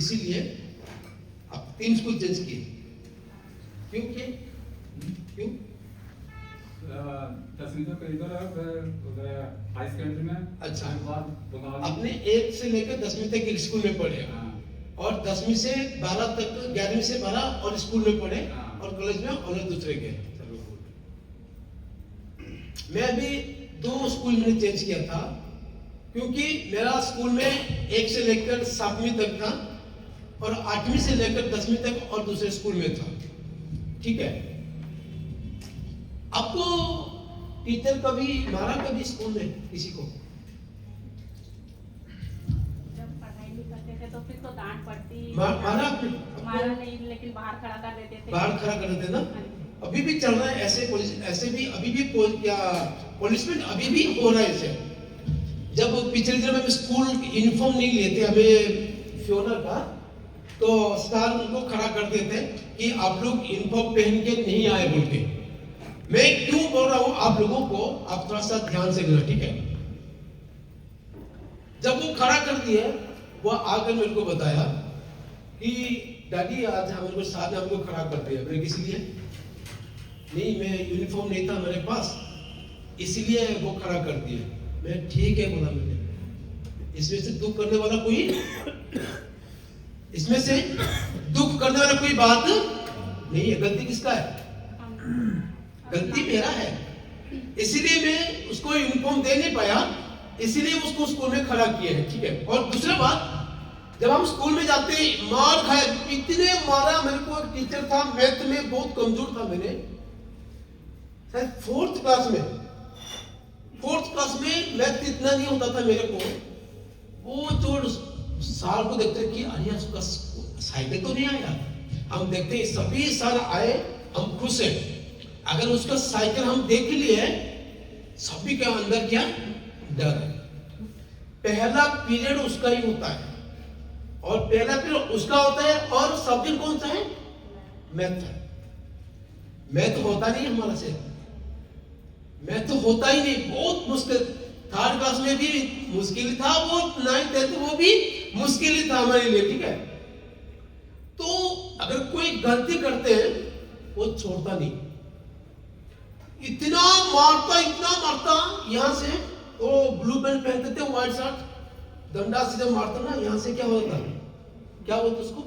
इसीलिए आप 3 school change किए। क्यों किए? क्यों? 10वीं तक इधर है, फिर उधर हाई सेकेंडरी में। अच्छा, उसके बाद बंगाल आपने 1 से लेकर 10वीं तक एक स्कूल में पढ़े और 10वीं से 12 तक 11वीं से 12 और स्कूल में पढ़े और कॉलेज में ऑनर दूसरे गए। मैं अभी 2 स्कूल मैंने चेंज किया था क्योंकि मेरा स्कूल में 1 से लेकर 7वीं तक था और 8वीं से लेकर 10वीं तक और दूसरे स्कूल में था। ठीक है, आपको टीचर कभी मारा कभी स्कूल में किसी को? जब पढ़ाई नहीं करते थे तो फिर तो डांट पड़ती। मारा मारा नहीं, लेकिन बाहर खड़ा कर देते थे। बाहर खड़ा कर देते ना? अभी भी चल रहा है ऐसे भी अभी भी पनिशमेंट अभी भी हो रहा है ऐसे। जब पिछले दिनों में स्कूल यूनिफॉर्म नहीं लिए थे हमें फ्योनर का, तो सर उनको खड़ा कर देते कि आप लोग यूनिफॉर्म पहन के नहीं आए बोल के। मैं क्यों बोल रहा हूं आप लोगों को, आप थोड़ा सा ध्यान से लेना, ठीक है? जब वो खड़ा कर दिए, वो आकर मेरे को बताया कि डैडी आज हमारे साथ हमको खड़ा कर दिया। मैंने किस लिए? नहीं, मैं यूनिफॉर्म नहीं था मेरे पास, इसलिए वो खड़ा कर दिया। मैं ठीक है बोला मैंने। इसमें से दुख करने वाला कोई, इसमें से दुख करने वाला कोई बात नहीं है। गलती किसका है? गलती मेरा है, इसीलिए मैं उसको यूनिफॉर्म दे नहीं पाया, इसीलिए उसको स्कूल में खड़ा किया है। ठीक है, और दूसरा बात, जब हम स्कूल में जाते मार खाए, इतने मारा मेरे को। एक टीचर था मैथ में, बहुत कमजोर था, मैंने शायद 4th क्लास में मैथ इतना नहीं होता था मेरे को। वो जो साल को देखते कि अरे उसका साइकिल तो नहीं आया, हम देखते सभी साल आए, हम खुश हैं। अगर उसका साइकिल हम देख लिए, सभी के अंदर क्या डर है। पहला पीरियड उसका ही होता है और पहला पीरियड उसका होता है, और सब्जेक्ट कौन सा है? मैथ है। मैथ होता नहीं हमारा से, मैथ तो होता ही नहीं, बहुत मुश्किल। 3rd क्लास में भी मुश्किल था, वो 9th 10th वो भी मुश्किल ही था हमारे लिए। ठीक है, तो अगर कोई गलती करते हैं वो छोड़ता नहीं, इतना मारता यहाँ से। वो ब्लू बेल्ट पहनते थे, व्हाइट शर्ट, डंडा से जब मारता ना, यहाँ से क्या होता, क्या बोलते उसको?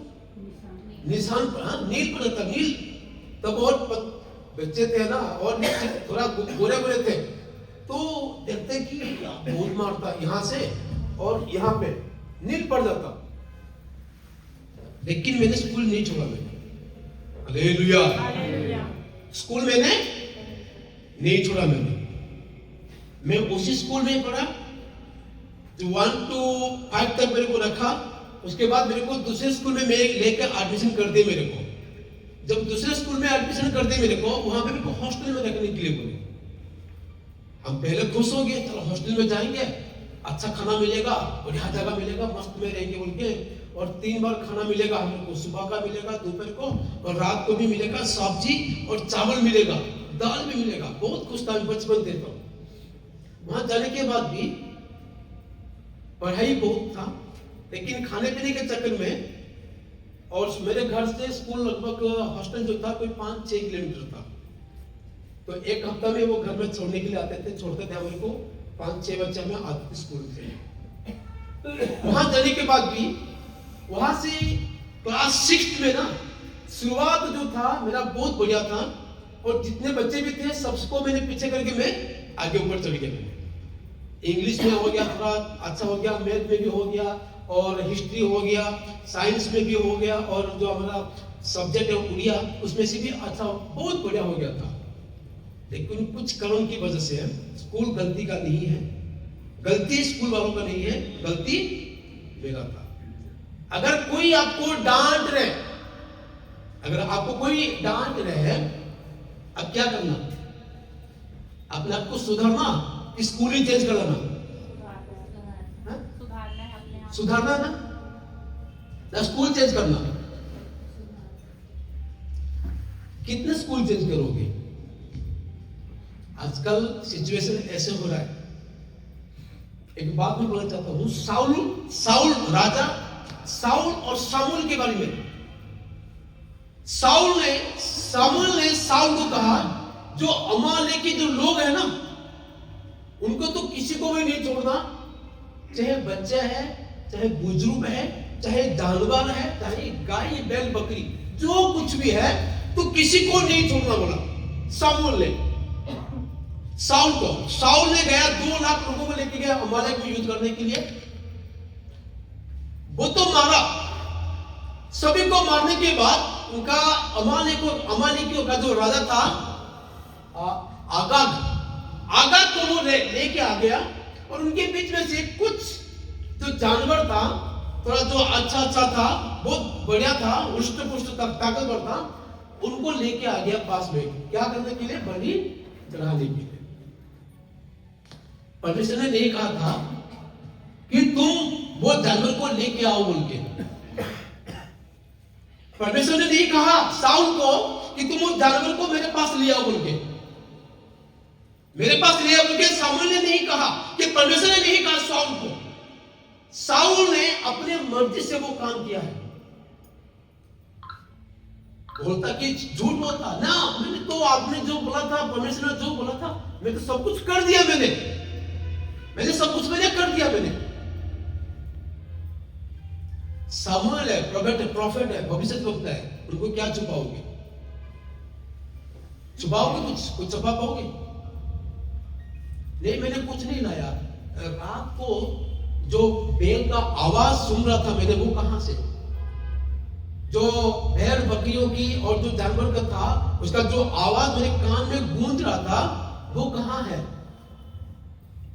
निशान पर, नील पर रहता, नील। तब और बच्चे थे ना, और थोड़ा गोरे थे, तो देखते कि बहुत मारता यहाँ से और यहाँ पे नील पड़ जाता। लेकिन मैंने स्कूल नहीं छोड़ा। मैंने हालेलुया, स्कूल मैंने नहीं छोड़ा। मैं उसी स्कूल में पढ़ा जो 1 to 5 तक मेरे को रखा। उसके बाद मेरे को दूसरे स्कूल में मैं लेकर एडमिशन कर दिया। मेरे को जब दूसरे स्कूल में एडमिशन कर दिया, मेरे को वहां पे मेरे को हॉस्टल में रखने के लिए बोले। हम पहले खुश हो गए, चलो हॉस्टल में जाएंगे, अच्छा खाना मिलेगा, बढ़िया जगह मिलेगा, मस्त में रहेंगे बोल के। और 3 बार खाना मिलेगा हम लोग को, सुबह का मिलेगा, दोपहर को और रात को भी मिलेगा। सब्जी और चावल मिलेगा, दाल भी मिलेगा। बहुत खुश था बचपन से। तो वहां जाने के बाद भी पढ़ाई बहुत था, लेकिन खाने पीने के चक्कर में, और मेरे घर से स्कूल लगभग हॉस्टल जो था कोई 5-6 किलोमीटर था। तो एक हफ्ता में वो घर में छोड़ने के लिए आते थे, छोड़ते थे हमारे को। 5-6 बच्चे में आते थे स्कूल से। वहां जाने के बाद भी, वहां से क्लास 6 में ना, शुरुआत जो था मेरा बहुत बढ़िया था, और जितने बच्चे भी थे सबको मैंने पीछे करके मैं आगे ऊपर चढ़ गया। इंग्लिश में हो गया, थोड़ा अच्छा हो गया, मैथ में भी हो गया, और हिस्ट्री हो गया, साइंस में भी हो गया, और जो हमारा सब्जेक्ट है उड़िया, उसमें से भी अच्छा बहुत बढ़िया हो गया था। लेकिन कुछ कारण की वजह से, स्कूल गलती का नहीं है, गलती स्कूल वालों का नहीं है, गलती मेरा था। अगर कोई आपको डांट रहे, अगर आपको कोई डांट रहे, अब क्या करना? अपने आप को सुधारना कि स्कूल ही चेंज कर देना? सुधारना ना स्कूल चेंज करना। कितने स्कूल चेंज करोगे? आजकल सिचुएशन ऐसे हो रहा है। एक बात मैं बोलना चाहता हूं, साउल राजा साउल और सामुएल के बारे में। सामुएल ने साउल को कहा, जो अमालेकी के जो लोग हैं ना, उनको तो किसी को भी नहीं छोड़ना, चाहे बच्चा है, चाहे बुजुर्ग है, चाहे जानवर है, चाहे गाय बैल बकरी, जो कुछ भी है, तो किसी को नहीं छोड़ना बोला सामुएल ने साउल को। साउल ने गया 2 लाख लोगों को लेके गया अमालेक में युद्ध करने के लिए। वो तो मारा, सभी को मारने के बाद उनका अमालेकियों का जो राजा था आगाग को वो लेके आ गया, और उनके बीच में से कुछ जो जानवर था, थोड़ा जो अच्छा था, बहुत बढ़िया था, उष्ट पुष्ट ताकतवर था, उनको लेके आ गया पास में। क्या करने के लिए? बलि चढ़ाने के लिए। परमेश्वर ने नहीं कहा था कि तुम वो जानवर को लेके आओ बोल के। परमेश्वर ने नहीं कहा साउल को कि तुम उस जानवर को मेरे पास ले आओ बोल के। मेरे पास ले आओ बोल के सामुएल ने नहीं कहा, कि परमेश्वर ने नहीं कहा साउल को। साउल ने अपने मर्जी से वो काम किया है। बोलता कि झूठ बोलता ना, मैंने तो आपने जो बोला था, परमेश्वर ने जो बोला था, मैं तो सब कुछ कर दिया, मैंने सब कुछ कर दिया मैंने। सामुएल है, प्रॉफिट है, भविष्यवक्ता है, उनको क्या छुपाओगे? कुछ छुपा पाओगे? नहीं, मैंने कुछ नहीं लाया। रात को जो बैल का आवाज सुन रहा था मैंने, वो कहां से? जो भेड़ बकरियों की और जो जानवर का था, उसका जो आवाज मेरे कान में गूंज रहा था, वो कहां है?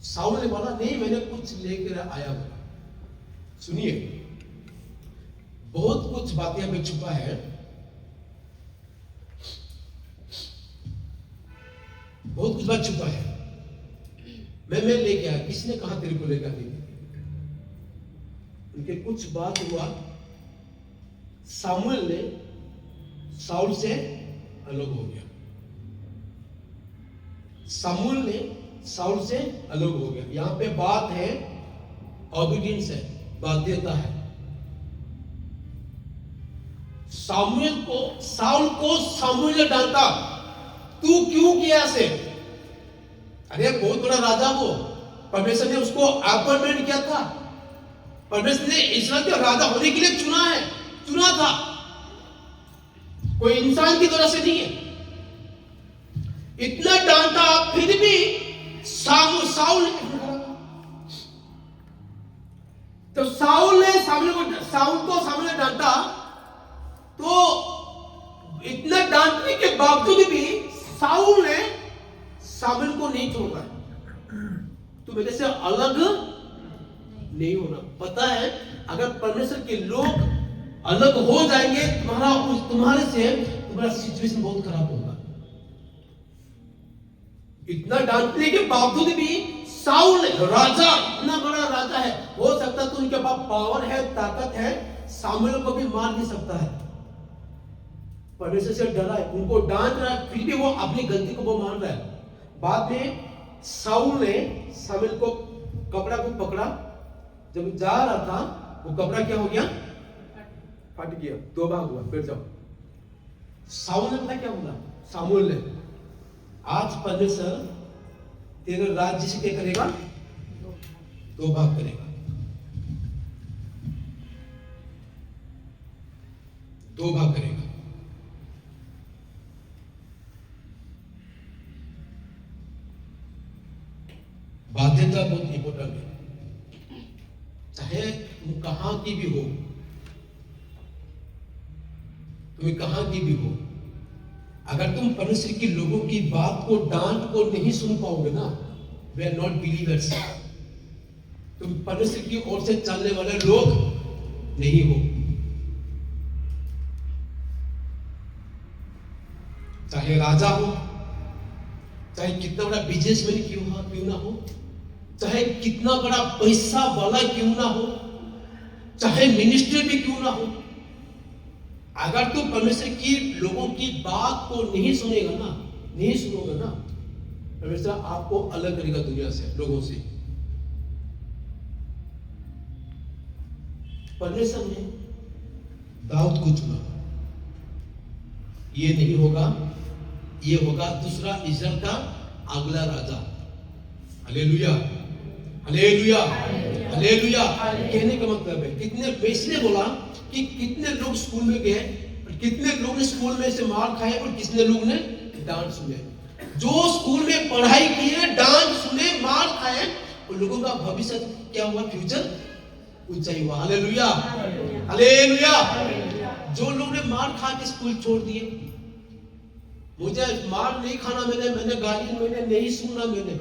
साउल ने बोला, नहीं, मैंने कुछ लेकर आया बोला। सुनिए, बहुत कुछ बातें हमें छुपा है। बहुत कुछ बात छुपा है। मैं लेके आया। किसने कहा तेरे को लेकर आने? उनके कुछ बात हुआ, सामुएल ने साउल से अलग हो गया। सामुएल ने साउल से अलग हो गया। यहां पे बात है ऑबिडियंस है, बाध्यता है। साउल को सामुएल ने डांटा, तू क्यों किया ऐसे? अरे बहुत बड़ा राजा वो, परमेश्वर ने उसको अपॉइंटमेंट किया था। परमेश्वर ने इस्राएल के राजा होने के लिए चुना था, कोई इंसान की तरह से नहीं है। इतना डांटा, फिर भी साउल तो साउल ने डांटा, तो इतना डांटने के बावजूद भी साउल ने सामुएल को नहीं छोड़ा। तो मेरे से अलग नहीं होना। पता है, अगर परमेश्वर के लोग अलग हो जाएंगे, तुम्हारा सिचुएशन बहुत खराब होगा। इतना डांटने के बावजूद भी साउल राजा, इतना बड़ा राजा है, हो सकता तो उनके पास पावर है, ताकत है, सामुएल को भी मार नहीं सकता है। परमेश्वर से डरा है, उनको डांट रहा है, फिर भी वो अपनी गलती को वो मान रहा है। बाद में साउल ने सामुएल को कपड़ा को पकड़ा, जब जा रहा था वो कपड़ा क्या हो गया? फट गया, 2 भाग हुआ। फिर जाओ, साउल ने पता क्या बोला? सामुएल ने, आज परमेश्वर तेरे राज्य से क्या करेगा? 2 भाग करेगा। 2 भाग करेगा। बाध्यता बहुत इंपॉर्टेंट है। चाहे तुम कहां की भी हो, तुम्हें कहां की भी हो, अगर तुम परमेश्वर के लोगों की बात को, डांट को नहीं सुन पाओगे ना, वे आर नॉट बिलीवर्स। तुम परमेश्वर की ओर से चलने वाले लोग नहीं हो। चाहे राजा हो, चाहे कितना बड़ा बिजनेसमैन क्यों ना हो, चाहे कितना बड़ा पैसा वाला क्यों ना हो, चाहे मिनिस्टर भी क्यों ना हो, अगर तुम परमेश्वर की लोगों की बात को नहीं सुनोगे ना, परमेश्वर आपको अलग करेगा दुनिया से, लोगों से। परमेश्वर ने दाऊद को चुना। ये नहीं होगा, ये होगा दूसरा इस्राएल का अगला राजा। Hallelujah, hallelujah, hallelujah. कहने का मतलब है कितने, इसलिए बोला कि कितने लोग स्कूल में गए, कितने लोग ने स्कूल में से मार खाए और कितने लोग ने डांट सुने। जो स्कूल में पढ़ाई किए, डांट सुने, मार खाए, उन लोगों का भविष्य क्या हुआ? फ्यूचर ऊंचाई हुआ। Hallelujah, hallelujah. जो लोग ने मार खा के स्कूल छोड़ दिए, मुझे मार नहीं खाना, मैंने गाली मैंने नहीं सुनना, मैंने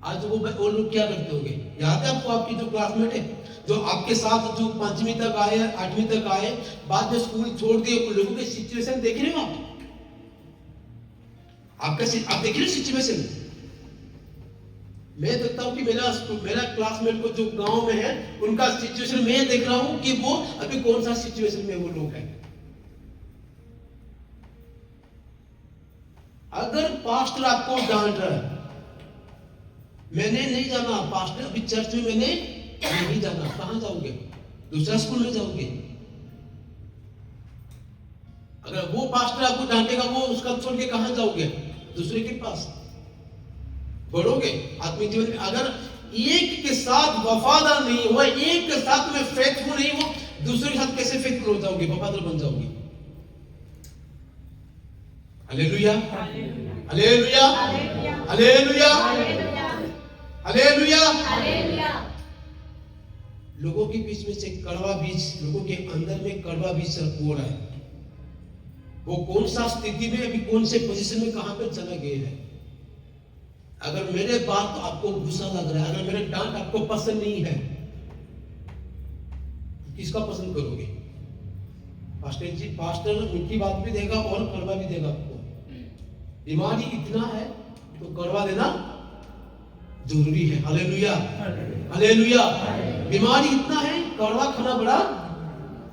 आज वो लोग क्या करते होंगे? याद है आपको, आपकी जो क्लासमेट है, जो आपके साथ जो 5वीं तक आए, 8वीं तक आए, बाद में स्कूल छोड़ दिए, उन लोगों की सिचुएशन देख रहे हो आप? आप देख रहे हो सिचुएशन? मैं देखता हूं कि मेरा क्लासमेट को जो गांव में है, उनका सिचुएशन मैं देख रहा हूं कि वो अभी कौन सा सिचुएशन में वो लोग हैं। अगर पास्टर आपको डांट रहा है, मैंने नहीं जाना पास्टर, अभी चर्च में मैंने नहीं जाना, कहां जाओगे? दूसरा स्कूल में जाओगे। अगर वो पास्टर आपको डांटेगा, वो उसका छोड़ के कहां जाओगे? दूसरे के पास बढ़ोगे आत्मिक जीवन में। अगर एक के साथ वफादार नहीं हुआ, एक के साथ में फेथफुल नहीं हो, दूसरे के साथ कैसे फेथफुल हो जाओगे, वफादार बन जाओगे? Hallelujah, hallelujah, hallelujah, hallelujah. लोगों के बीच में से कड़वा बीज, लोगों के अंदर में कड़वा बीज हो रहा है। वो कौन सा स्थिति में, अभी कौन से पोजीशन में, कहां पे चला गया है? अगर मेरे बात आपको गुस्सा लग रहा है, अगर मेरे डांट आपको पसंद नहीं है, तो किसका पसंद करोगे? पास्टर जी, पास्टर मीठी बात भी देगा और कड़वा भी देगा आपको। बीमारी इतना है तो कड़वा देना जरूरी है। Hallelujah, hallelujah. बीमारी इतना है, कड़वा खाना बड़ा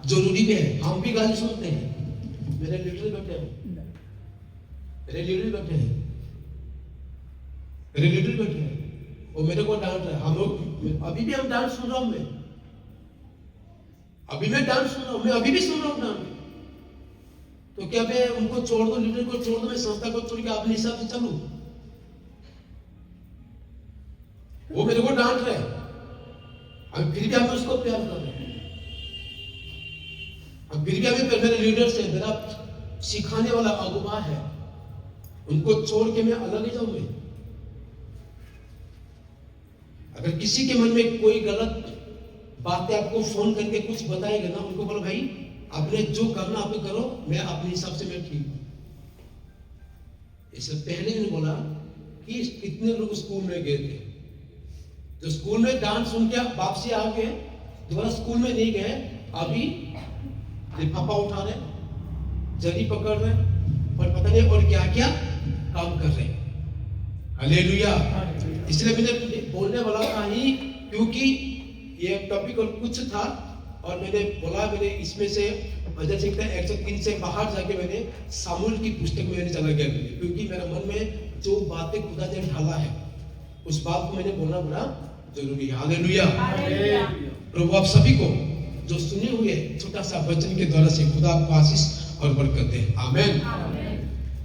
जरूरी भी है। हम भी गाली सुनते हैं। मेरे लीडर बैठे हैं, मेरे लीडर बैठे हैं, मेरे लीडर बैठे हैं, वो मेरे को डांट रहा है। हम लोग अभी भी हम डांट सुन रहा हूं, मैं अभी मैं डांट सुन रहा हूं, मैं अभी भी सुन रहा हूं डांट। तो क्या मैं उनको छोड़ दो, लीडर को छोड़ दो, मैं संस्था को छोड़ के अपने हिसाब से चलूं? वो मेरे को डांट रहे हैं, हम फिर भी हमें उसको प्यार कर रहे हैं। हम फिर भी हमें, मेरे लीडर से, मेरा सिखाने वाला अगुवा है, उनको छोड़ के मैं अलग ही जाऊंगा। अगर किसी के मन में कोई गलत बातें आपको फोन करके कुछ बताएगा ना, उनको बोलो भाई आपने जो करना आप करो, मैं अपने हिसाब से मैं ठीक हूं। इससे पहले मैंने बोला कि कितने लोग स्कूल में गए थे, जो स्कूल में डांस सुन के वापसी आ गए, दोबारा स्कूल में नहीं गए, अभी लिफाफा उठा रहे, जरी पकड़ रहे और पता नहीं और क्या क्या काम कर रहे। हालेलुया। इसलिए मैंने बोलने वाला था ही, क्योंकि ये टॉपिक और कुछ था, और मैंने बोला, मैंने इसमें से भजन संहिता 103 से बाहर जाके मैंने सामुएल की पुस्तक में मैंने चला गया, क्योंकि मेरे मन में जो बातें खुदा ने ढाला है, उस बात को मैंने बोलना बड़ा जरूरी है। हालेलुया। प्रभु आप सभी को जो सुने हुए छोटा सा वचन के द्वारा से खुदा आपको आशीष और बरकत दे। आमीन।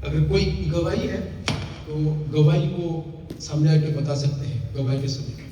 अगर कोई गवाही है तो गवाही को सामने आके बता सकते हैं, गवाही के समय।